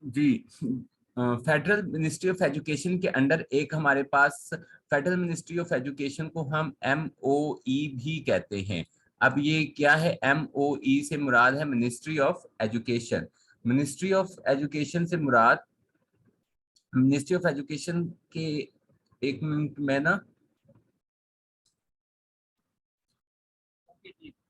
Ji, federal ministry of education के under एक हमारे पास फेडरल मिनिस्ट्री ऑफ एजुकेशन को हम MOE भी कहते हैं। अब ये क्या है? MOE से मुराद है ministry of education. Ministry of education से मुराद मिनिस्ट्री ऑफ एजुकेशन के, एक मिनट में ना,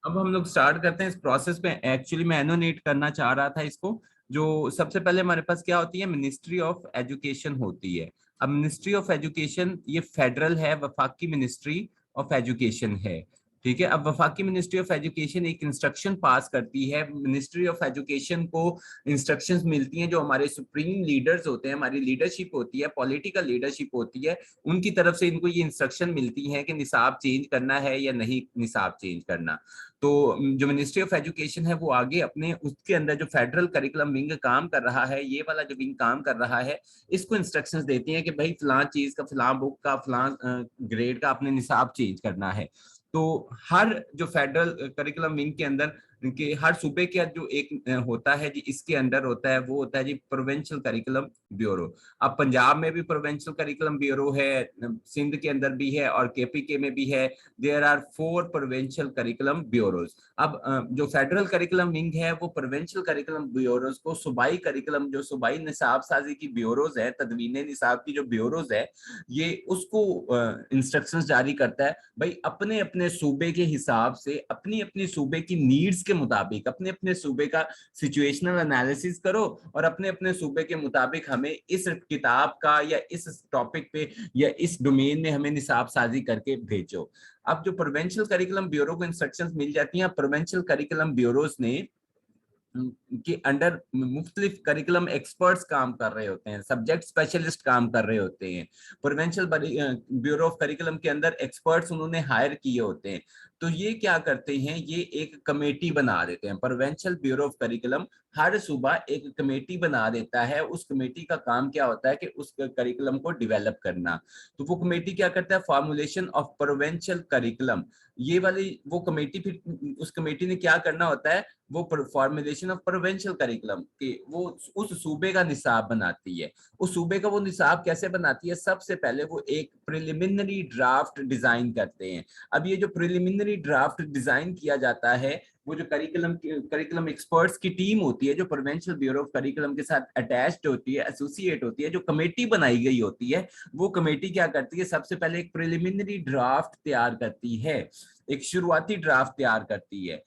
अब हम लोग स्टार्ट करते हैं इस प्रोसेस में। एक्चुअली मैं एनोनेट करना चाह रहा था इसको। जो सबसे पहले हमारे पास क्या होती है? मिनिस्ट्री ऑफ एजुकेशन होती है। अब मिनिस्ट्री ऑफ एजुकेशन ये फेडरल है, वफाकी मिनिस्ट्री ऑफ एजुकेशन है। ठीक है। अब वफाकी मिनिस्ट्री ऑफ एजुकेशन एक इंस्ट्रक्शन पास करती है। मिनिस्ट्री ऑफ एजुकेशन को इंस्ट्रक्शंस मिलती हैं, जो हमारे सुप्रीम लीडर्स होते हैं, हमारी लीडरशिप होती है, पॉलिटिकल लीडरशिप होती है, उनकी तरफ से इनको ये इंस्ट्रक्शन मिलती है कि निसाब चेंज करना है या नहीं निसाब चेंज करना। तो जो मिनिस्ट्री ऑफ एजुकेशन है वो आगे अपने उसके अंदर जो फेडरल करिकुलम विंग काम कर रहा है, ये वाला जो विंग काम कर रहा है, इसको इंस्ट्रक्शंस देती हैं कि भाई फलां चीज का, फलां बुक का, फलां ग्रेड का अपने निसाब चेंज करना है। तो हर जो फेडरल करिकुलम विंग के अंदर के हर सूबे के जो एक होता है जी, इसके अंडर होता है, वो होता है जी प्रोविंशियल करिकुलम ब्यूरो। अब पंजाब में भी प्रोविंशियल करिकुलम ब्यूरो है, सिंध के अंदर भी है और KPK में भी है। There are 4 provincial curriculum bureaus. अब जो फेडरल करिकुलम विंग है वो प्रोविंशियल करिकुलम ब्यूरोज को सूबाई करिकुलम, जो सूबाई निसाब साजी की ब्यूरोज है, तदवीने निसाब की जो ब्यूरोज है, ये उसको इंस्ट्रक्शंस जारी करता है। भाई अपने अपने सूबे के हिसाब से, अपनी अपनी सूबे की नीड्स के मुताबिक, अपने अपने सूबे का सिचुएशनल एनालिसिस करो और अपने अपने सूबे के मुताबिक हमें इस किताब का या इस टॉपिक पे या इस डोमेन में हमें निसाब साजी करके भेजो। अब जो प्रोविंशियल करिकुलम ब्यूरो को इंस्ट्रक्शंस मिल जाती हैं, प्रोविंशियल करिकुलम ब्यूरोज ने के अंडर मुख्तलिफ करिकुलम एक्सपर्ट्स काम कर रहे होते हैं, सब्जेक्ट स्पेशलिस्ट काम कर रहे होते हैं। प्रोविंशियल ब्यूरो ऑफ करिकुलम के अंदर एक्सपर्ट्स उन्होंने हायर किए होते हैं। तो ये क्या करते हैं? ये एक कमेटी बना देते हैं। प्रोविंशियल ब्यूरो ऑफ करिकुलम हर सूबा एक कमेटी बना देता है। उस कमेटी का काम क्या होता है कि उस करिकुलम को डेवलप करना। तो वो कमेटी क्या करता है? Formulation of provincial curriculum. ये वाली वो कमेटी, फिर उस कमेटी ने क्या करना होता है? वो फॉर्मुलेशन ऑफ प्रोविंशियल करिकुलम के वो उस सूबे का निसाब बनाती है। उस सूबे का वो निसाब कैसे बनाती है? सबसे पहले वो एक प्रिलिमिनरी ड्राफ्ट डिजाइन करते हैं। अब ये जो प्रिलिमिनरी ड्राफ्ट डिजाइन किया जाता है, वो जो करिकुलम एक्सपर्ट्स की टीम होती है, जो प्रोविंशियल ब्यूरो ऑफ करिकुलम के साथ अटैच्ड होती है, एसोसिएट होती है, जो कमेटी बनाई गई होती है, वो कमेटी क्या करती है? सबसे पहले एक प्रिलिमिनरी ड्राफ्ट तैयार करती है, एक शुरुआती ड्राफ्ट तैयार करती है।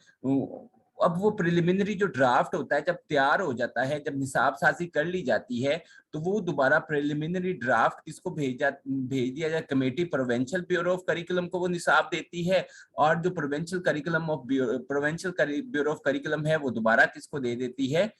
अब वो प्रिलिमिनरी जो ड्राफ्ट होता है, जब तैयार हो जाता है, जब निसाब साजी कर ली जाती है, तो वो दोबारा प्रिलिमिनरी ड्राफ्ट किसको भेज दिया जाए? Committee provincial bureau of curriculum को वो निसाब देती है। और जो प्रोविंशियल ब्यूरो ऑफ करिकुलम है, वो दोबारा किसको दे देती है?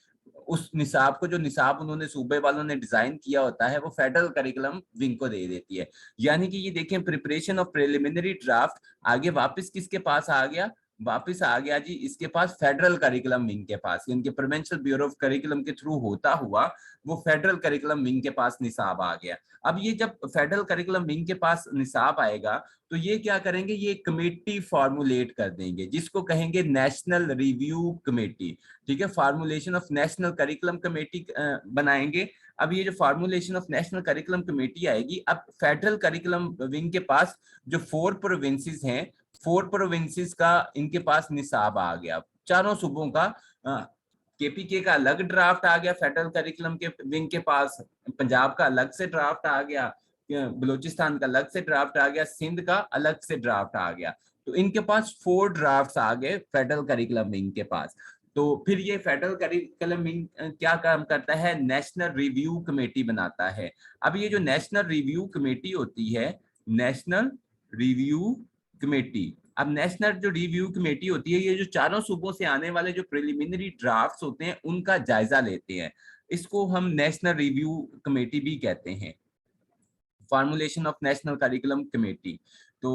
उस निसाब को, जो निसाब उन्होंने सूबे वालों ने डिजाइन किया होता है, वो फेडरल करिकुलम विंग को दे देती है। यानी कि ये देखें, प्रिपरेशन ऑफ प्रिलिमिनरी ड्राफ्ट आगे वापस किसके पास आ गया? वापस आ गया जी इसके पास, फेडरल करिकुलम विंग के पास। इनके प्रोविंशियल ब्यूरो ऑफ करिकुलम के थ्रू होता हुआ वो फेडरल करिकुलम विंग के पास निसाब आ गया। अब ये जब फेडरल करिकुलम विंग के पास निसाब आएगा, तो ये क्या करेंगे? ये कमेटी फॉर्मुलेट कर देंगे, जिसको कहेंगे नेशनल रिव्यू कमेटी। ठीक है, formulation of national curriculum committee बनाएंगे। अब ये जो formulation of national curriculum committee आएगी, अब फेडरल करिकुलम विंग के पास जो 4 प्रोविंसेस हैं, 4 प्रोविंसेस का इनके पास निसाब आ गया, चारों सूबों का। KPK का अलग ड्राफ्ट आ गया फेडरल करिकुलम के विंग के पास, पंजाब का अलग से ड्राफ्ट आ गया, बलूचिस्तान का अलग से ड्राफ्ट आ गया, सिंध का अलग से ड्राफ्ट आ गया। तो इनके पास 4 ड्राफ्ट्स आ गए फेडरल करिकुलम विंग के पास। तो फिर ये फेडरल करिकुलम विंग क्या काम करता है? नेशनल रिव्यू कमेटी बनाता है। अब ये जो नेशनल रिव्यू कमेटी होती है, नेशनल रिव्यू कमेटी, अब नेशनल जो रिव्यू कमेटी होती है, ये जो चारों सूबों से आने वाले जो प्रिलिमिनरी ड्राफ्ट्स होते हैं, उनका जायजा लेते हैं। इसको हम नेशनल रिव्यू कमेटी भी कहते हैं, formulation of national curriculum committee. तो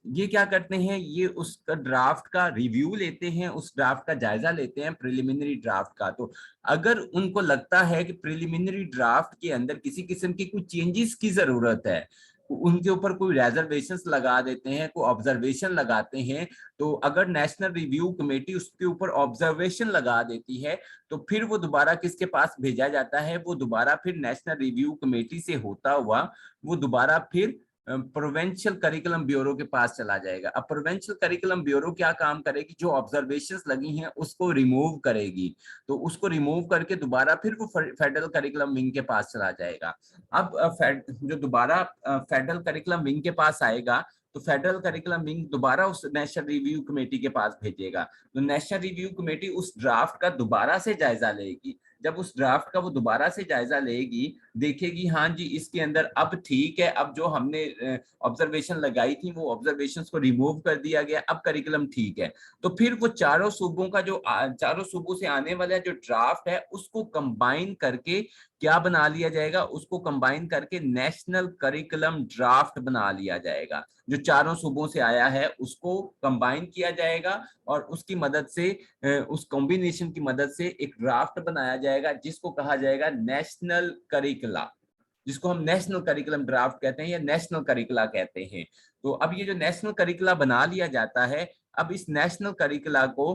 ये क्या करते हैं? ये उसका ड्राफ्ट का रिव्यू लेते हैं, उस ड्राफ्ट का जायजा लेते हैं, प्रिलिमिनरी ड्राफ्ट का। तो अगर उनको लगता है कि प्रिलिमिनरी ड्राफ्ट के अंदर किसी किस्म की कुछ चेंजेस की जरूरत है, उनके ऊपर कोई रिजर्वेशंस लगा देते हैं, कोई ऑब्जर्वेशन लगाते हैं, तो अगर नेशनल रिव्यू कमेटी उसके ऊपर ऑब्जर्वेशन लगा देती है तो फिर वो दोबारा किसके पास भेजा जाता है, वो दोबारा फिर नेशनल रिव्यू कमेटी से होता हुआ वो दोबारा फिर प्रोविंशियल करिकुलम ब्यूरो के पास चला जाएगा। अब प्रोविंशियल करिकुलम ब्यूरो क्या काम करेगी, जो ऑब्जर्वेशंस लगी हैं उसको रिमूव करेगी, तो उसको रिमूव करके दोबारा फिर वो फेडरल करिकुलम विंग के पास चला जाएगा। अब जो दोबारा फेडरल करिकुलम विंग के पास आएगा तो फेडरल करिकुलम विंग दोबारा उस नेशनल रिव्यू कमेटी के पास भेजेगा, तो नेशनल रिव्यू कमेटी उस ड्राफ्ट का दोबारा से जायजा लेगी। जब उस ड्राफ्ट का वो दोबारा से जायजा लेगी, देखेगी हाँ जी इसके अंदर अब ठीक है, अब जो हमने ऑब्जर्वेशन लगाई थी वो ऑब्जर्वेशंस को रिमूव कर दिया गया, अब करिकुलम ठीक है, तो फिर वो चारों सूबों का जो चारों सूबों से आने वाला जो ड्राफ्ट है उसको कंबाइन करके क्या बना लिया जाएगा, उसको कंबाइन करके नेशनल करिकुलम ड्राफ्ट बना लिया जाएगा। जो चारों सूबों से आया है उसको कंबाइन किया जाएगा और उसकी मदद से उस कॉम्बिनेशन की मदद से एक ड्राफ्ट बनाया जाएगा जिसको कहा जाएगा नेशनल करिकुला, जिसको हम नेशनल करिकुलम ड्राफ्ट कहते हैं या नेशनल करिकुला कहते हैं। तो अब ये जो नेशनल करिकुला बना लिया जाता है, अब इस नेशनल करिकुला को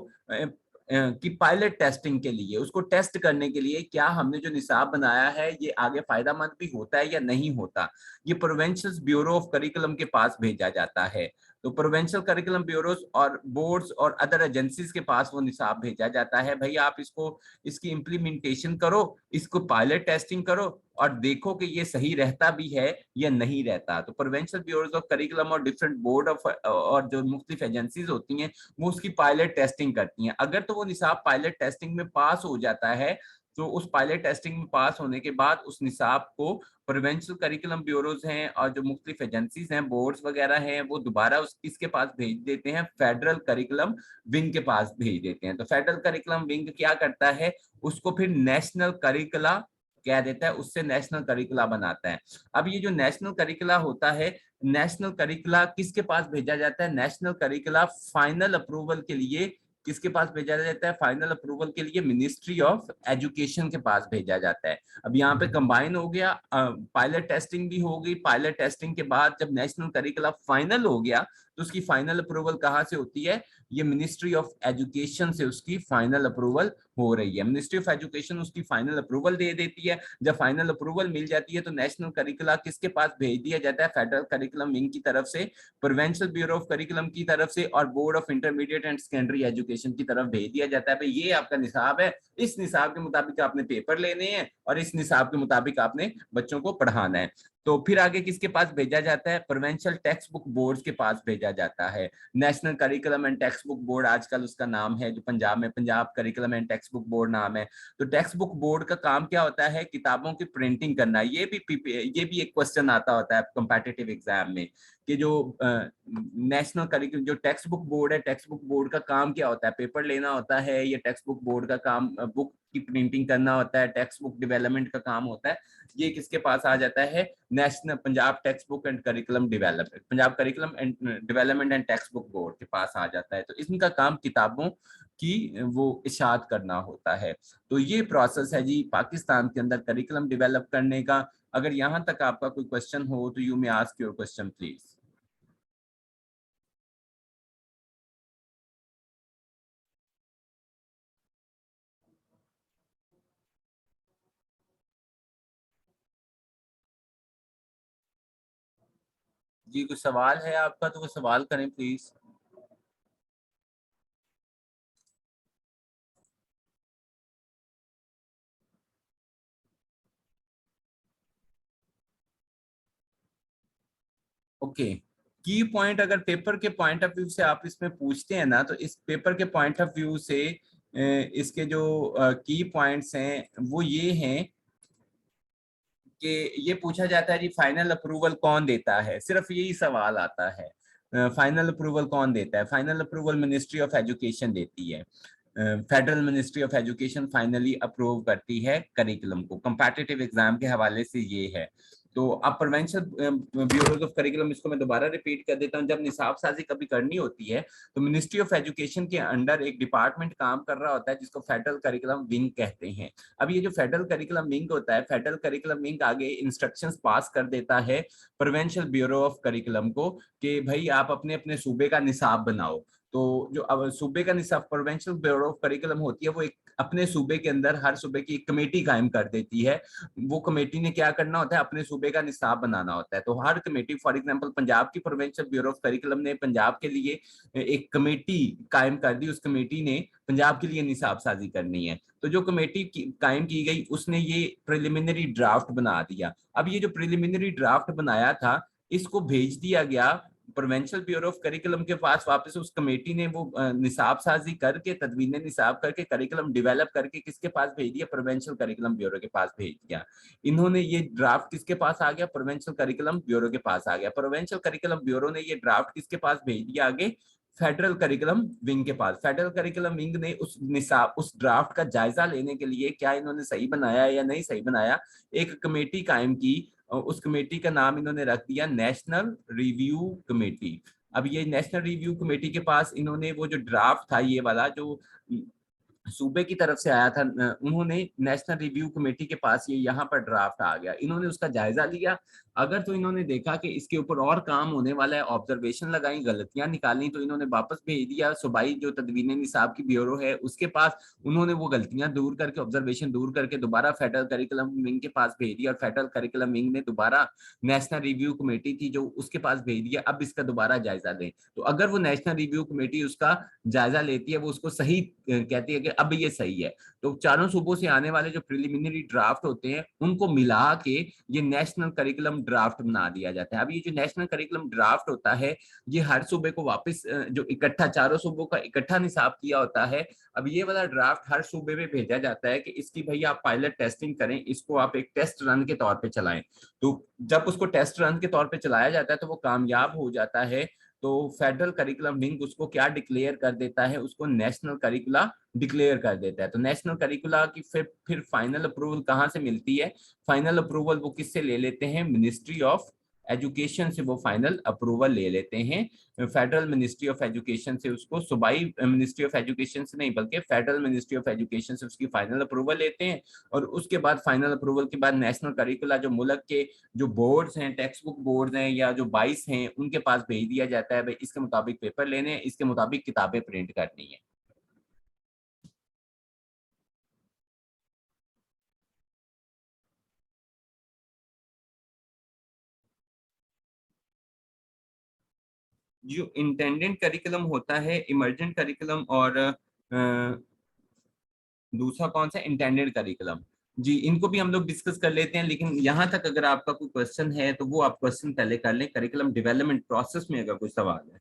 कि पायलट टेस्टिंग के लिए, उसको टेस्ट करने के लिए क्या हमने जो निसाब बनाया है ये आगे फायदेमंद भी होता है या नहीं होता, ये प्रोविंशियल ब्यूरो ऑफ करिकुलम के पास भेजा जाता है। तो प्रोविंशियल करिकुलम ब्यूरोस और बोर्ड्स और अदर एजेंसीज के पास वो निसाब भेजा जाता है, भाई आप इसको इसकी इम्प्लीमेंटेशन करो, इसको पायलट टेस्टिंग करो और देखो कि ये सही रहता भी है या नहीं रहता। तो प्रोविंशियल ब्यूरोज ऑफ करिकुलम और डिफरेंट बोर्ड ऑफ और जो मुख्तलिफ एजेंसीज होती हैं वो उसकी पायलट टेस्टिंग करती हैं। अगर तो वो निसाब पायलट टेस्टिंग में पास हो जाता है तो उस पायलट टेस्टिंग में पास होने के बाद उस निसाब को प्रोविंशियल करिकुलम ब्यूरोज हैं और जो मुख्तलिफ एजेंसीज हैं, बोर्ड्स वगैरह हैं, वो दोबारा इसके पास भेज देते हैं, फेडरल करिकुलम विंग के पास भेज देते हैं। तो फेडरल करिकुलम विंग क्या करता है, उसको फिर नेशनल करिकुला कह देता है, उससे नेशनल करिकुला बनाता है। अब ये जो नेशनल करिकुला होता है, नेशनल करिकुला किसके पास भेजा जाता है, नेशनल करिकुला फाइनल अप्रूवल के लिए किसके पास भेजा जाता है, फाइनल अप्रूवल के लिए मिनिस्ट्री ऑफ एजुकेशन के पास भेजा जाता है। अब यहाँ पे कंबाइन हो गया, पायलट टेस्टिंग भी हो गई, पायलट टेस्टिंग के बाद जब नेशनल करिकुला फाइनल हो गया तो उसकी फाइनल अप्रूवल कहाँ से होती है, ये मिनिस्ट्री ऑफ एजुकेशन से उसकी फाइनल अप्रूवल हो रही है। मिनिस्ट्री ऑफ एजुकेशन उसकी फाइनल अप्रूवल दे देती है। जब फाइनल अप्रूवल मिल जाती है तो नेशनल करिकुला किसके पास भेज दिया जाता है, फेडरल करिकुलम विंग की तरफ से, प्रोविंशियल ब्यूरो ऑफ करिकुलम की तरफ से और board of intermediate and secondary education की तरफ भेज दिया जाता है। भाई ये आपका निसाब है, इस निसाब के मुताबिक आपने पेपर लेने हैं और इस निसाब के मुताबिक आपने बच्चों को पढ़ाना है। तो फिर आगे किसके पास भेजा जाता है, प्रोविंशियल टेक्स्ट बुक बोर्ड के पास भेजा जाता है। National curriculum and text book board आजकल उसका नाम है, जो पंजाब में Punjab curriculum and text book board नाम है। तो टेक्स्ट बुक बोर्ड का काम क्या होता है, किताबों की प्रिंटिंग करना। ये भी एक क्वेश्चन आता होता है कॉम्पिटिटिव एग्जाम में कि जो नेशनल करिकुलम जो टेक्स्ट बुक बोर्ड है, टेक्स्ट बुक बोर्ड का काम क्या होता है, पेपर लेना होता है, या टेक्स्ट बुक बोर्ड का काम बुक की प्रिंटिंग करना होता है, टेक्स्ट बुक डेवलपमेंट का काम होता है। ये किसके पास आ जाता है, national Punjab text book and curriculum development, Punjab curriculum and development and text book board के पास आ जाता है। तो इनका काम किताबों की वो इशात करना होता है। तो ये प्रोसेस है जी पाकिस्तान के अंदर करिकुलम डेवलप करने का। अगर यहाँ तक आपका कोई क्वेश्चन हो तो you may ask your question please. जी कोई सवाल है आपका तो वो सवाल करें प्लीज। ओके, की पॉइंट अगर पेपर के पॉइंट ऑफ व्यू से आप इसमें पूछते हैं ना, तो इस पेपर के पॉइंट ऑफ व्यू से इसके जो की पॉइंट्स हैं वो ये हैं कि ये पूछा जाता है जी फाइनल अप्रूवल कौन देता है, सिर्फ यही सवाल आता है। फाइनल अप्रूवल कौन देता है, final approval ministry of education देती है। Federal ministry of education finally approve करती है करिकुलम को। कंपैटिटिव एग्जाम के हवाले से ये है। तो अब प्रोविंशियल ब्यूरोज ऑफ करिकुलम, इसको मैं दोबारा रिपीट कर देता हूँ। जब निसाब साजी कभी करनी होती है तो मिनिस्ट्री ऑफ एजुकेशन के अंडर एक डिपार्टमेंट काम कर रहा होता है जिसको फेडरल करिकुलम विंग कहते हैं। अब ये जो फेडरल करिकुलम विंग होता है, फेडरल करिकुलम विंग आगे इंस्ट्रक्शंस पास कर देता है प्रोविंशियल ब्यूरो ऑफ करिकुलम को कि भाई आप अपने अपने सूबे का निसाब बनाओ। तो जो अब सूबे का निसाब प्रोविंशियल ब्यूरो ऑफ करिकुलम होती है, वो एक अपने सूबे के अंदर हर सूबे की एक कमेटी कायम कर देती है। वो कमेटी ने क्या करना होता है, अपने सूबे का निसाब बनाना होता है। तो हर कमेटी, फॉर एग्जांपल पंजाब की प्रोविंशियल ब्यूरो ऑफ करिकुलम ने पंजाब के लिए एक कमेटी कायम कर दी, उस कमेटी ने पंजाब के लिए निसाब साजी करनी है। तो जो कमेटी कायम की गई उसने ये प्रिलिमिनरी ड्राफ्ट बना दिया। अब ये जो प्रिलिमिनरी ड्राफ्ट बनाया था इसको भेज दिया गया प्रोविंशियल ब्यूरो ऑफ करिकुलम के पास वापस। उस कमेटी ने वो निसाब साजी करके, तदवीन निसाब करके, करिकुलम डेवलप करके किसके पास भेज दिया, प्रोविंशियल करिकुलम ब्यूरो के पास भेज दिया। इन्होंने ये ड्राफ्ट किसके पास आ गया, प्रोविंशियल करिकुलम ब्यूरो के पास आ गया। प्रोविंशियल करिकुलम ब्यूरो ने ये ड्राफ्ट किसके पास भेज दिया आगे, फेडरल करिकुलम विंग के पास। फेडरल करिकुलम विंग ने उस ड्राफ्ट का जायजा लेने के लिए क्या इन्होंने सही बनाया या नहीं सही बनाया, एक कमेटी कायम की। उस कमेटी का नाम इन्होंने रख दिया नेशनल रिव्यू कमेटी। अब ये नेशनल रिव्यू कमेटी के पास इन्होंने वो जो ड्राफ्ट था ये वाला जो सूबे की तरफ से आया था, उन्होंने नेशनल रिव्यू कमेटी के पास ये यहाँ पर ड्राफ्ट आ गया, इन्होंने उसका जायजा लिया। अगर तो इन्होंने देखा कि इसके ऊपर और काम होने वाला है, ऑब्जर्वेशन लगाई, गलतियां निकाली, तो इन्होंने वापस भेज दिया सूबाई जो तदवीन निसाब की ब्यूरो है उसके पास। उन्होंने वो गलतियां दूर करके, ऑब्जर्वेशन दूर करके दोबारा फेडरल करिकुलम विंग के पास भेज दिया, और फेडरल करिकुलम विंग ने दोबारा नेशनल रिव्यू कमेटी थी जो उसके पास भेज दिया, अब इसका दोबारा जायजा लें। तो अगर वो नेशनल रिव्यू कमेटी उसका जायजा लेती है, वो उसको सही कहती है कि अब ये सही है, तो चारों सूबों से आने वाले जो प्रिलिमिनरी ड्राफ्ट होते हैं उनको मिला के ये नेशनल करिकुलम ड्राफ्ट बना दिया जाता है। अब ये जो नेशनल करिकुलम ड्राफ्ट होता है ये हर सूबे को वापस जो इकट्ठा, चारों सूबों का इकट्ठा निसाब किया होता है। अब ये वाला ड्राफ्ट हर सूबे में भेजा जाता है कि इसकी भैया आप पायलट टेस्टिंग करें, इसको आप एक टेस्ट रन के तौर पे चलाएं। तो जब उसको टेस्ट रन के तौर पे चलाया जाता है तो वो कामयाब हो जाता है, तो फेडरल करिकुलम विंग उसको क्या डिक्लेयर कर देता है, उसको नेशनल करिकुला डिक्लेयर कर देता है। तो नेशनल करिकुला की फिर फाइनल अप्रूवल कहाँ से मिलती है, फाइनल अप्रूवल वो किससे ले लेते हैं, मिनिस्ट्री ऑफ एजुकेशन से वो फाइनल अप्रूवल ले लेते हैं। फेडरल मिनिस्ट्री ऑफ एजुकेशन से उसको, सूबाई मिनिस्ट्री ऑफ एजुकेशन से नहीं बल्कि फेडरल मिनिस्ट्री ऑफ एजुकेशन से उसकी फाइनल अप्रूवल लेते हैं। और उसके बाद फाइनल अप्रूवल के बाद नेशनल करिकुला जो मुल्क के जो बोर्ड्स हैं, टेक्स्ट बुक बोर्ड्स हैं या जो 22 हैं, उनके पास भेज दिया जाता है, भाई इसके मुताबिक पेपर लेने हैं, इसके मुताबिक किताबें प्रिंट करनी है। जो इंटेंडेंट करिकुलम होता है, इमर्जेंट करिकुलम और दूसरा कौन सा, इंटेंडेड करिकुलम, जी इनको भी हम लोग डिस्कस कर लेते हैं। लेकिन यहाँ तक अगर आपका कोई क्वेश्चन है तो वो आप क्वेश्चन पहले कर लें, करिकुलम डेवलपमेंट प्रोसेस में अगर कोई सवाल है।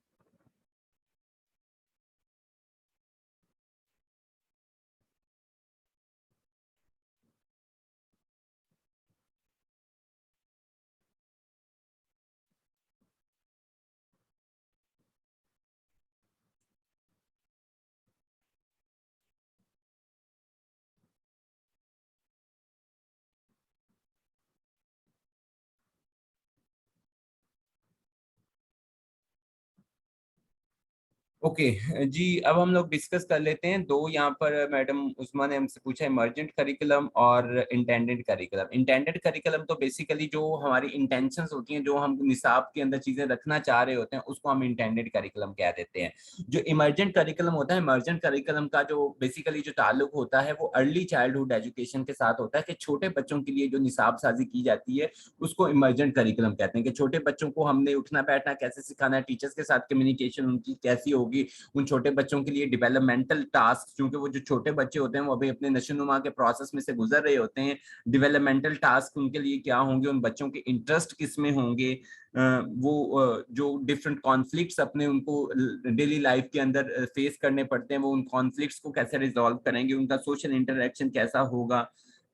ओके जी, अब हम लोग डिस्कस कर लेते हैं दो। यहाँ पर मैडम उस्मा ने हमसे पूछा इमर्जेंट करिकुलम और इंटेंडेड करिकुलम। इंटेंडेड करिकुलम तो बेसिकली जो हमारी इंटेंशंस होती हैं, जो हम निसाब के अंदर चीजें रखना चाह रहे होते हैं, उसको हम इंटेंडेड करिकुलम कह देते हैं। जो इमर्जेंट करिकुलम होता है, इमर्जेंट करिकुलम का जो बेसिकली जो ताल्लुक होता है वो अर्ली चाइल्डहुड एजुकेशन के साथ होता है, कि छोटे बच्चों के लिए जो निसाब साजी की जाती है उसको इमर्जेंट करिकुलम कहते हैं। कि छोटे बच्चों को हमने उठना बैठना कैसे सिखाना है, टीचर्स के साथ कम्युनिकेशन उनकी कैसी होगी, उन छोटे बच्चों के लिए डेवलपमेंटल टास्क, क्योंकि वो जो छोटे बच्चे होते हैं वो अभी अपने नशोनुमा के प्रोसेस में से गुजर रहे होते हैं, डेवलपमेंटल टास्क उनके लिए क्या होंगे, उन बच्चों के इंटरेस्ट किस में होंगे, वो जो डिफरेंट कॉन्फ्लिक्ट्स अपने उनको डेली लाइफ के अंदर फेस करने पड़ते हैं, वो उन कॉन्फ्लिक्ट्स को कैसे रिजॉल्व करेंगे, उनका सोशल इंटरेक्शन कैसा होगा।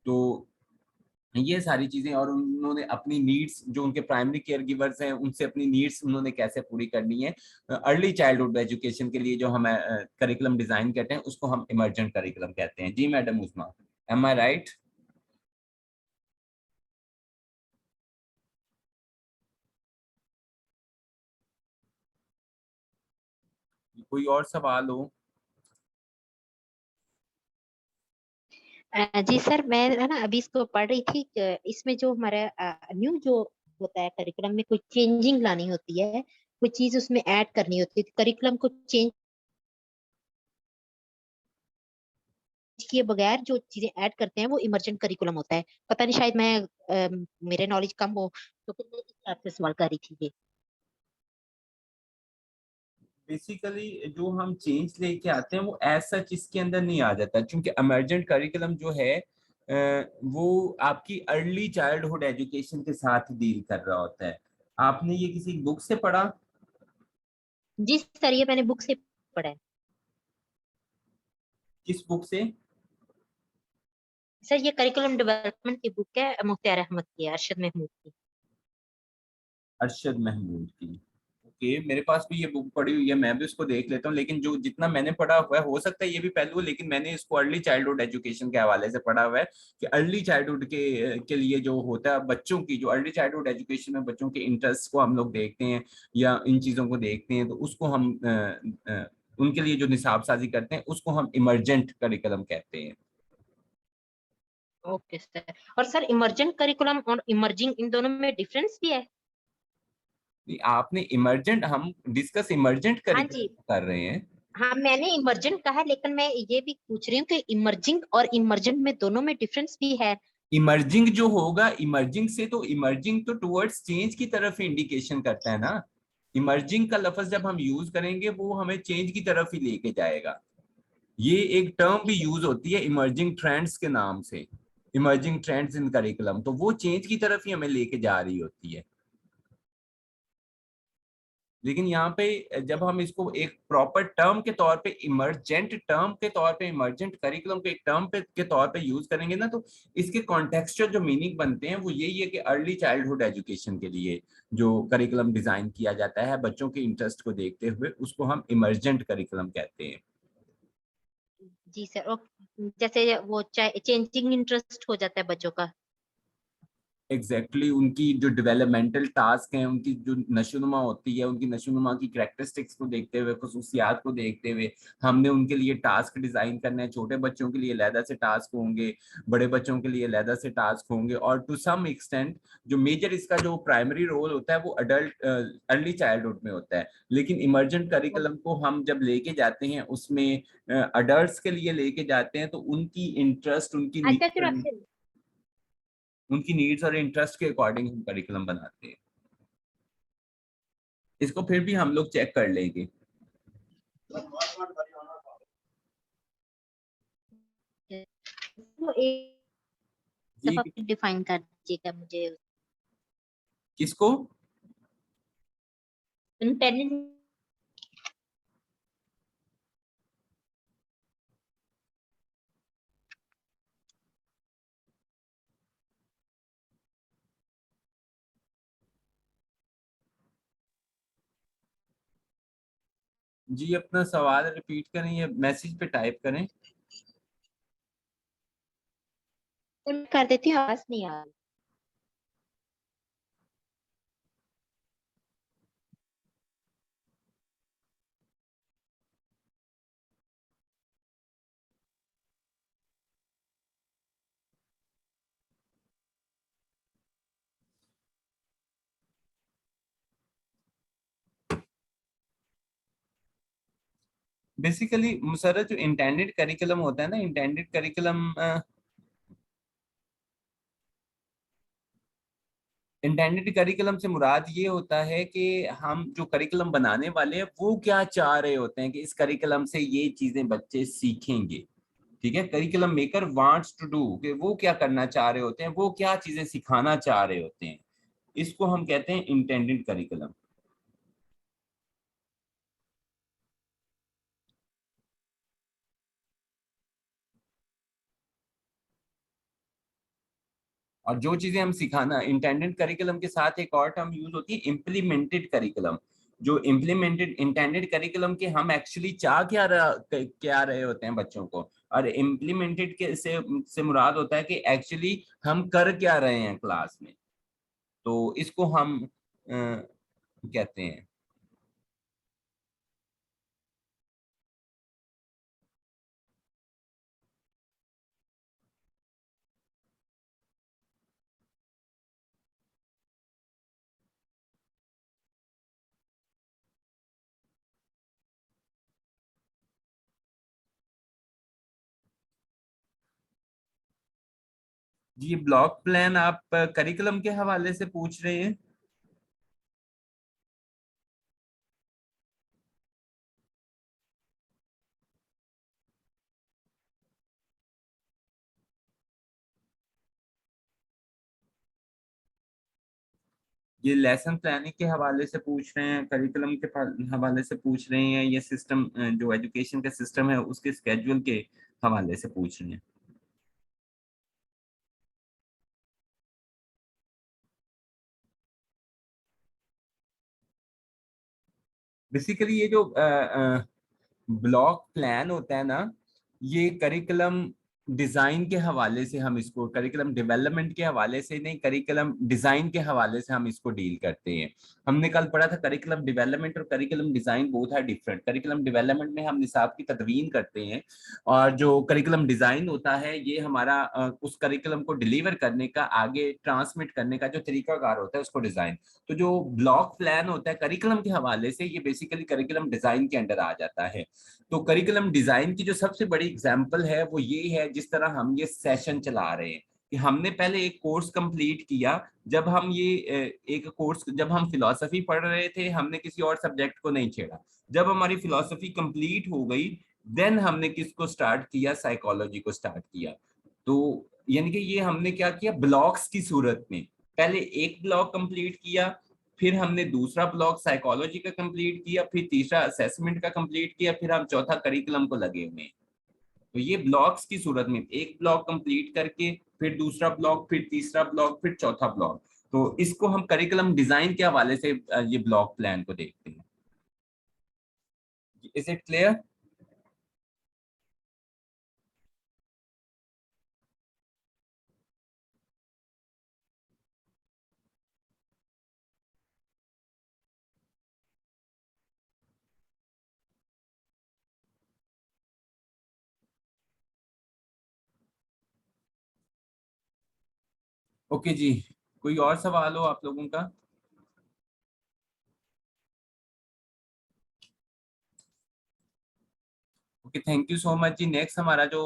तो ये सारी चीजें, और उन्होंने अपनी नीड्स, जो उनके प्राइमरी केयर गिवर्स हैं उनसे अपनी नीड्स उन्होंने कैसे पूरी करनी है। अर्ली चाइल्डहुड एजुकेशन के लिए जो हम करिकुलम डिजाइन करते हैं उसको हम इमर्जेंट करिकुलम कहते हैं। जी मैडम उस्मा, एम आई राइट? कोई और सवाल हो? जी सर, मैं है ना अभी इसको पढ़ रही थी इसमें जो हमारा न्यू जो होता है करिकुलम में, कोई चेंजिंग लानी होती है, कोई चीज उसमें ऐड करनी होती है, करिकुलम को चेंज किए बगैर जो चीजें ऐड करते हैं वो इमर्जेंट करिकुलम होता है। पता नहीं, शायद मैं मेरे नॉलेज कम हो, तो फिर मैं इस हिसाब से सवाल कर रही थी ये। बेसिकली जो हम चेंज लेके आते हैं वो एज सच इसके अंदर नहीं आ जाता, क्योंकि इमरजेंट करिकुलम जो है वो आपकी अर्ली चाइल्डहुड एजुकेशन के साथ डील कर रहा होता है। आपने ये किसी बुक से पढ़ा? जी सर, ये मैंने बुक से पढ़ा है। किस बुक से? सर ये करिकुलम डेवलपमेंट की बुक है, मुख्तार अहमद की, अरशद महमूद की। अरशद महमूद की। ओके, मेरे पास भी ये बुक पढ़ी हुई है, मैं भी उसको देख लेता हूँ, लेकिन जो जितना मैंने पढ़ा हुआ है, हो सकता है ये भी पहलू हो, लेकिन मैंने इसको अर्ली चाइल्डहुड एजुकेशन के हवाले से पढ़ा हुआ है कि अर्ली चाइल्डहुड के लिए जो होता है बच्चों की, जो अर्ली चाइल्डहुड एजुकेशन में बच्चों के इंटरेस्ट को हम लोग देखते हैं या इन चीज़ों को देखते हैं, तो उसको हम उनके लिए जो निसाब साजी करते हैं उसको हम इमरजेंट करिकुलम कहते हैं। Okay sir. और सर इमर्जेंट करिकुलम और इमर्जिंग, इन दोनों में डिफरेंस भी है? आपने इमरजेंट, हम डिस्कस इमरजेंट हाँ करिकुलम जी। कर रहे हैं। हाँ, मैंने इमर्जेंट कहा, लेकिन मैं ये भी पूछ रही हूँ कि इमर्जिंग और इमर्जेंट में दोनों में डिफरेंस भी है? इमर्जिंग जो होगा, इमर्जिंग से तो, इमर्जिंग तो टुवर्ड्स चेंज की तरफ ही इंडिकेशन करता है ना। इमर्जिंग का लफ्ज जब हम यूज करेंगे वो हमें चेंज की तरफ ही लेके जाएगा। ये एक टर्म भी यूज होती है इमर्जिंग ट्रेंड्स के नाम से, इमर्जिंग ट्रेंड्स इन करिकुलम, तो वो चेंज की तरफ ही हमें लेके जा रही होती है। लेकिन यहाँ पे जब हम इसको एक प्रॉपर टर्म के तौर पे, इमरजेंट टर्म के तौर पे, इमरजेंट करिकुलम को एक टर्म पे के तौर पे यूज करेंगे ना, तो इसके कॉन्टेक्सचुअल जो मीनिंग बनते हैं वो यही है कि अर्ली चाइल्डहुड एजुकेशन के लिए जो करिकुलम डिजाइन किया जाता है बच्चों के इंटरेस्ट को देखते हुए, उसको हम इमरजेंट करिकुलम कहते हैं। जी सर। और जैसे वो चेंजिंग इंटरेस्ट हो जाता है बच्चों का। एग्जैक्टली उनकी जो डेवलपमेंटल टास्क हैं, उनकी जो नशोनुमा होती है, उनकी नशोनुमा की कैरेक्टरिस्टिक्स को देखते हुए, खसूसियात को देखते हुए हमने उनके लिए टास्क डिजाइन करने हैं। छोटे बच्चों के लिए अलहदा से टास्क होंगे, बड़े बच्चों के लिए अलहदा से टास्क होंगे, और टू सम एक्सटेंट जो मेजर इसका जो प्राइमरी रोल होता है वो अडल्ट अर्ली चाइल्डहुड में होता है। लेकिन इमरजेंट करिकुलम को हम जब लेके जाते हैं उसमें अडल्ट के लिए लेके जाते हैं, तो उनकी इंटरेस्ट, अच्छा फिर आपसे। उनकी नीड्स और इंटरेस्ट के अकॉर्डिंग हम करिकुलम बनाते हैं। इसको फिर भी हम लोग चेक कर लेंगे। वो एक जी, दफा फिर डिफाइन कर दीजिएगा मुझे। किसको? इंटेंडेड। जी, अपना सवाल रिपीट करें या मैसेज पे टाइप करें? कर देती हूँ, आवाज नहीं आ रही। बेसिकली मुसर्रत जो इंटेंडेड करिकुलम होता है ना, इंटेंडेड करिकुलम, इंटेंडेड करिकुलम से मुराद ये होता है कि हम जो करिकुलम बनाने वाले हैं वो क्या चाह रहे होते हैं कि इस करिकुलम से ये चीजें बच्चे सीखेंगे। ठीक है, curriculum maker wants to do, कि वो क्या करना चाह रहे होते हैं, वो क्या चीजें सिखाना चाह रहे होते हैं, इसको हम कहते हैं इंटेंडेड करिकुलम। और जो चीजें हम सिखाना, इंटेंडेड करिकुलम के साथ एक और टर्म यूज होती है इम्प्लीमेंटेड करिकुलम। जो इम्प्लीमेंटेड, इंटेंडेड करिकुलम के हम एक्चुअली क्या रहे होते हैं बच्चों को, और इम्प्लीमेंटेड के से मुराद होता है कि एक्चुअली हम कर क्या रहे हैं क्लास में। तो इसको हम कहते हैं। ये ब्लॉक प्लान आप करिकुलम के हवाले से पूछ रहे हैं? ये लेसन प्लानिंग के हवाले से पूछ रहे हैं, करिकुलम के हवाले से पूछ रहे हैं, ये सिस्टम जो एजुकेशन का सिस्टम है उसके स्केड्यूल के हवाले से पूछ रहे हैं? बेसिकली ये जो ब्लॉक प्लान होता है ना, ये करिकुलम डिजाइन के हवाले से हम इसको, करिकुलम डेवलपमेंट के हवाले से नहीं, करिकुलम डिजाइन के हवाले से हम इसको डील करते हैं। हमने कल पढ़ा था करिकुलम डेवलपमेंट और curriculum design both are different. Curriculum development में हम निसाब की तदवीन करते हैं, और जो करिकुलम डिजाइन होता है ये हमारा उस करिकुलम को डिलीवर करने का, आगे ट्रांसमिट करने का जो तरीकाकार होता है उसको डिजाइन। तो जो ब्लॉक प्लान होता है करिकुलम के हवाले से, ये बेसिकली करिकुलम डिजाइन के अंडर आ जाता है। तो करिकुलम डिजाइन की जो सबसे बड़ी एग्जांपल है वो ये है, जिस तरह हम ये सेशन चला रहे हैं कि हमने पहले एक कोर्स कंप्लीट किया। जब हम ये एक कोर्स, जब हम फिलॉसफी पढ़ रहे थे हमने किसी और सब्जेक्ट को नहीं छेड़ा। जब हमारी फिलॉसफी कंप्लीट हो गई, देन हमने किसको स्टार्ट किया, साइकोलॉजी को स्टार्ट किया। तो यानी कि ये हमने क्या किया, ब्लॉक्स की सूरत में। पहले एक ब्लॉक कंप्लीट किया, फिर हमने दूसरा ब्लॉक साइकोलॉजी का कंप्लीट किया, फिर तीसरा असेसमेंट का कंप्लीट किया, फिर हम चौथा करिकुलम को लगे हुए हैं। तो ये ब्लॉक्स की सूरत में एक ब्लॉक कंप्लीट करके फिर दूसरा ब्लॉक, फिर तीसरा ब्लॉक, फिर चौथा ब्लॉक। तो इसको हम करिकुलम डिजाइन के हवाले से ये ब्लॉक प्लान को देखते हैं। Is it clear? ओके जी, कोई और सवाल हो आप लोगों का? Okay, thank you so much जी। नेक्स्ट हमारा जो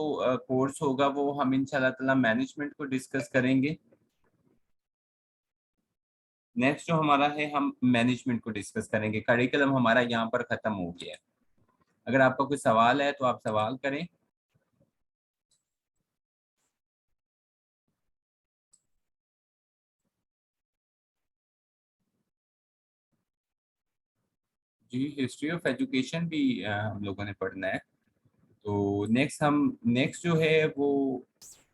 कोर्स होगा वो हम इंशाल्लाह ताला मैनेजमेंट को डिस्कस करेंगे। नेक्स्ट जो हमारा है, हम मैनेजमेंट को डिस्कस करेंगे। करिकुलम हमारा यहाँ पर खत्म हो गया है। अगर आपका कोई सवाल है तो आप सवाल करें। जी, हिस्ट्री ऑफ एजुकेशन भी हम लोगों ने पढ़ना है। तो नेक्स्ट जो है वो,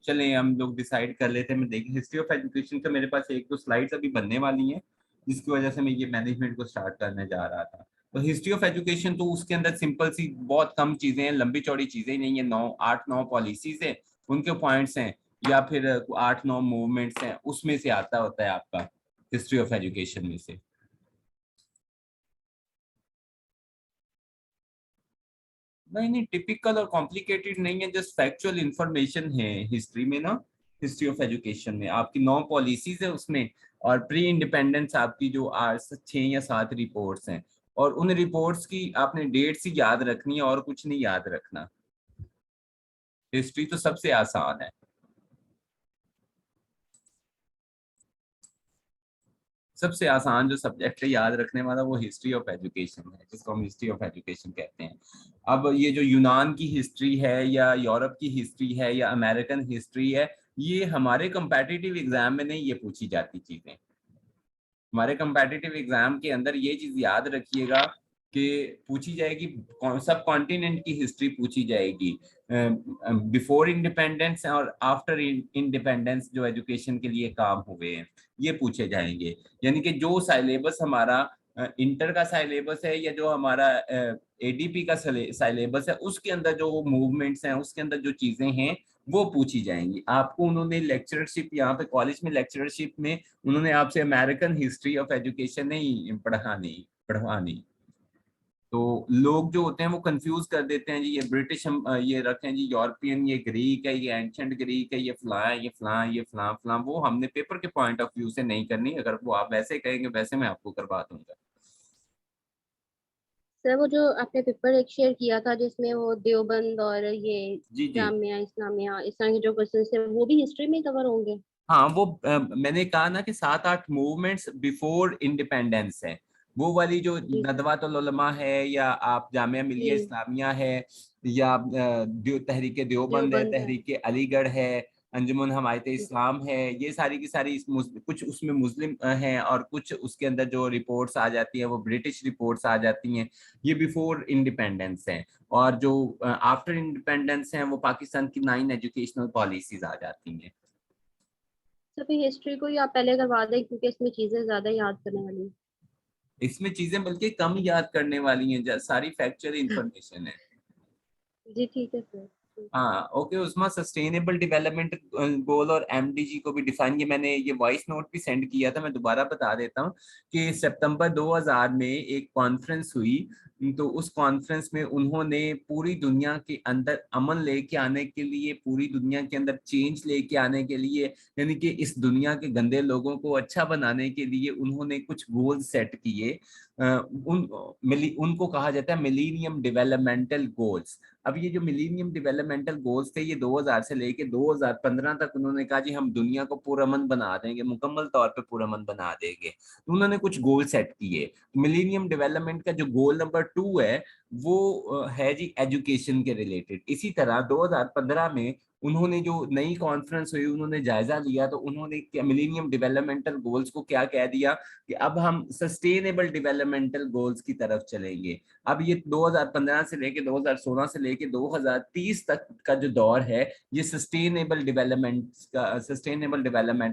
चलें हम लोग डिसाइड कर लेते हैं। मैं देखिए, हिस्ट्री ऑफ एजुकेशन का मेरे पास एक दो स्लाइड्स अभी बनने वाली हैं, जिसकी वजह से मैं ये मैनेजमेंट को स्टार्ट करने जा रहा था। तो हिस्ट्री ऑफ एजुकेशन तो उसके अंदर सिंपल सी बहुत कम चीजें हैं, लंबी चौड़ी चीजें ही नहीं है। 8 9 पॉलिसीज है, उनके पॉइंट्स हैं, या फिर 8 9 मूवमेंट्स हैं, उसमें से आता होता है आपका हिस्ट्री ऑफ एजुकेशन में से। नहीं नहीं, टिपिकल और कॉम्प्लिकेटेड नहीं है, जस्ट फैक्चुअल इंफॉर्मेशन है हिस्ट्री में ना। हिस्ट्री ऑफ एजुकेशन में आपकी 9 पॉलिसीज है उसमें, और प्री इंडिपेंडेंस आपकी जो 6 या 7 रिपोर्ट्स हैं, और उन रिपोर्ट्स की आपने डेट्स ही याद रखनी है और कुछ नहीं याद रखना। हिस्ट्री तो सबसे आसान है। सबसे आसान जो सब्जेक्ट है याद रखने वाला, वो हिस्ट्री ऑफ एजुकेशन है, जिसको हम हिस्ट्री ऑफ एजुकेशन कहते हैं। अब ये जो यूनान की हिस्ट्री है, या यूरोप की हिस्ट्री है, या अमेरिकन हिस्ट्री है, ये हमारे कंपेटिटिव एग्जाम में नहीं ये पूछी जाती चीजें। हमारे कंपेटिटिव एग्जाम के अंदर ये चीज याद रखिएगा कि पूछी जाएगी, सब कॉन्टिनेंट की हिस्ट्री पूछी जाएगी, बिफोर इंडिपेंडेंस और आफ्टर इंडिपेंडेंस जो एजुकेशन के लिए काम हुए हैं, ये पूछे जाएंगे। यानी कि जो साइलेबस हमारा इंटर का साइलेबस है, या जो हमारा एडीपी का साइलेबस है, उसके अंदर जो मूवमेंट्स हैं, उसके अंदर जो चीजें हैं वो पूछी जाएंगी। आपको उन्होंने लेक्चरशिप, यहाँ पे कॉलेज में लेक्चरशिप में उन्होंने आपसे अमेरिकन हिस्ट्री ऑफ एजुकेशन नहीं पढ़वानी। तो लोग जो होते हैं वो कंफ्यूज कर देते हैं जी, ये ब्रिटिश हम ये रखें जी, यूरोपियन, ये ग्रीक है, ये एंशिएंट ग्रीक है, ये फलां है, ये फलां, ये फलां फलां। वो हमने पेपर के पॉइंट ऑफ व्यू से नहीं करनी। अगर वो आप वैसे कहेंगे, वैसे मैं आपको करवा दूंगा। सर वो जो आपने पेपर एक शेयर किया था जिसमें वो देवबंद और ये जी जी। जामिया इस्लामिया इस तरह के जो क्वेश्चन थे वो भी हिस्ट्री में कवर होंगे? हाँ वो मैंने कहा ना कि 7-8 मूवमेंट्स बिफोर इंडिपेंडेंस है, वो वाली जो जी सर। नदवातुल उलमा है, या आप जामिया मिलिया जी। इस्लामिया है, या तहरीक देवबंद है, देवबंद है। तहरीक अलीगढ़ है, अंजुमन हमायत जी इस्लाम है, ये सारी की सारी कुछ उसमें मुस्लिम हैं और कुछ उसके अंदर जो रिपोर्ट्स आ जाती हैं वो ब्रिटिश रिपोर्ट्स आ जाती हैं, ये बिफोर इंडिपेंडेंस हैं। और जो आफ्टर इंडिपेंडेंस हैं वो पाकिस्तान की 9 एजुकेशनल पॉलिसीज आ जाती हैं। सर फिर हिस्ट्री को ही आप पहले करवा दें क्योंकि इसमें चीजें ज्यादा याद करने वाली हैं। इसमें चीजें बल्कि कम याद करने वाली हैं, सारी फैक्चुअल इंफॉर्मेशन है। जी ठीक है सर। हाँ ओके उस्मा, सस्टेनेबल डेवलपमेंट गोल और एमडीजी को भी डिफाइन किया मैंने, ये वॉइस नोट भी सेंड किया था, मैं दोबारा बता देता हूँ कि सितंबर 2000 में एक कॉन्फ्रेंस हुई, तो उस कॉन्फ्रेंस में उन्होंने पूरी दुनिया के अंदर अमन लेके आने के लिए, पूरी दुनिया के अंदर चेंज लेके आने के लिए, यानी कि इस दुनिया के गंदे लोगों को अच्छा बनाने के लिए उन्होंने कुछ गोल सेट किए। उनको कहा जाता है मिलीनियम डेवलपमेंटल गोल्स। अब ये जो मिलीनियम डेवलपमेंटल गोल्स थे ये 2000 से लेके 2015 तक उन्होंने कहा जी हम दुनिया को पुरअमन बना देंगे, मुकम्मल तौर पे पुरअमन बना देंगे, तो उन्होंने कुछ गोल सेट किए। मिलीनियम डेवलपमेंट का जो गोल नंबर 2 है वो है जी एजुकेशन के रिलेटेड। इसी तरह 2015 में उन्होंने जो नई कॉन्फ्रेंस हुई उन्होंने जायजा लिया, तो उन्होंने मिलीनियम डेवलपमेंटल गोल्स को क्या कह दिया कि अब हम सस्टेनेबल डेवलपमेंटल गोल्स की तरफ चलेंगे। अब ये 2015 से लेके 2016 से लेके 2030 तक का जो दौर है ये सस्टेनेबल डेवलपमेंट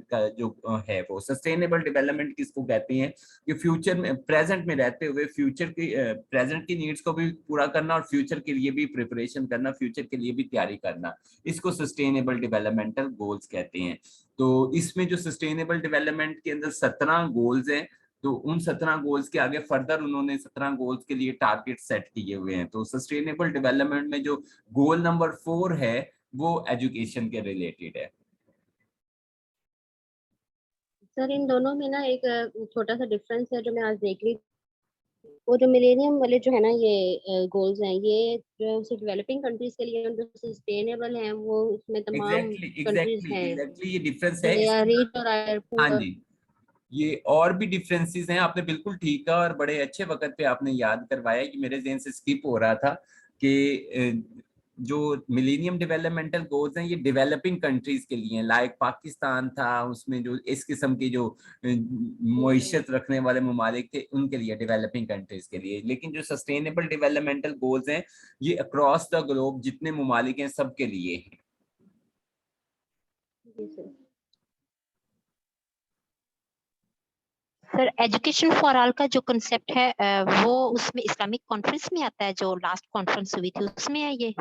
का जो है वो सस्टेनेबल डेवलपमेंट किसको कहते हैं कि फ्यूचर में प्रेजेंट में रहते हुए फ्यूचर की प्रेजेंट की नीड्स को भी पूरा करना और फ्यूचर के लिए भी प्रिपरेशन करना, फ्यूचर के लिए भी तैयारी करना, इसको सस्टेनेबल डेवलपमेंटल गोल्स कहते हैं। तो इसमें जो सस्टेनेबल डेवलपमेंट के अंदर 17 गोल्स हैं, तो उन 17 गोल्स के आगे फर्दर उन्होंने 17 गोल्स के लिए टारगेट सेट किए हुए हैं। तो सस्टेनेबल डेवलपमेंट में जो गोल नंबर 4 है वो एजुकेशन के रिलेटेड है। सर इन दोनों में ना एक छोटा सा डिफरेंस है जो मैं आज देख रही थी। वो जो मिलेनियम वाले जो है ना ये गोल्स हैं ये जो डेवलपिंग कंट्रीज के लिए जो सस्टेनेबल हैं वो उसमें तमाम कंट्रीज हैं। एग्जैक्टली ये डिफरेंस है दे आर इसके रिच अंदर। और आर हाँ पुअर। जी, ये और भी डिफरेंसेस हैं, आपने बिल्कुल ठीक कहा और बड़े अच्छे वक्त पे आपने याद करवाया कि मेरे ज़हन से स्किप हो रहा था कि जो मिलेनियम डेवलपमेंटल गोल्स हैं ये डेवलपिंग कंट्रीज के लिए हैं, लाइक पाकिस्तान था उसमें जो इस किस्म की जो मईशत रखने वाले ममालिक थे उनके लिए, डेवलपिंग कंट्रीज के लिए। लेकिन जो सस्टेनेबल डेवलपमेंटल गोल्स हैं ये अक्रॉस द ग्लोब जितने ममालिक हैं सबके लिए हैं। जी sir. Sir education for all का जो कंसेप्ट है वो उसमें इस्लामिक कॉन्फ्रेंस में आता है, जो लास्ट कॉन्फ्रेंस हुई थी उसमें है ये?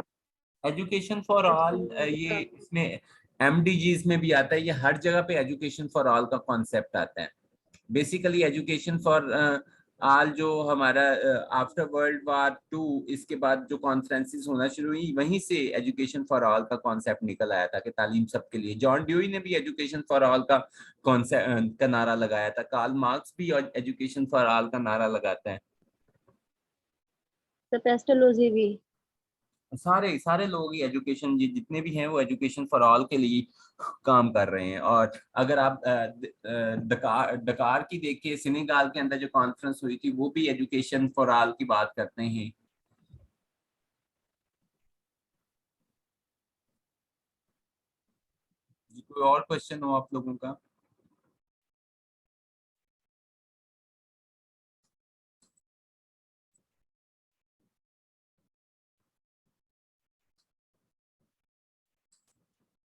एजुकेशन फॉर ऑल ये इसमें एमडीजीज में भी आता है, ये हर जगह पे एजुकेशन फॉर ऑल का कॉन्सेप्ट आता है। बेसिकली एजुकेशन फॉर ऑल जो हमारा आफ्टर वर्ल्ड वार 2 इसके बाद जो कॉन्फ्रेंसेस होना शुरू हुई वहीं से एजुकेशन फॉर ऑल का कॉन्सेप्ट निकल आया था कि तालीम सबके लिए। जॉन ड्यूई ने भी एजुकेशन फॉर ऑल का कॉन्सेप्ट का नारा लगाया था, कार्ल मार्क्स भी एजुकेशन फॉर ऑल का नारा लगाता है। सर पेस्टोलॉजी भी। सारे सारे लोग ही एजुकेशन जितने भी हैं वो एजुकेशन फॉर ऑल के लिए काम कर रहे हैं। और अगर आप डकार डकार की देखिए, सेनेगाल के अंदर जो कॉन्फ्रेंस हुई थी वो भी एजुकेशन फॉर ऑल की बात करते हैं। कोई और क्वेश्चन हो आप लोगों का?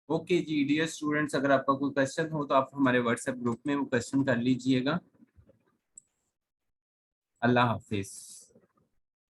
ओके जी डियर स्टूडेंट्स, अगर आपका कोई क्वेश्चन हो तो आप हमारे व्हाट्सएप ग्रुप में वो क्वेश्चन कर लीजिएगा। अल्लाह हाफिज।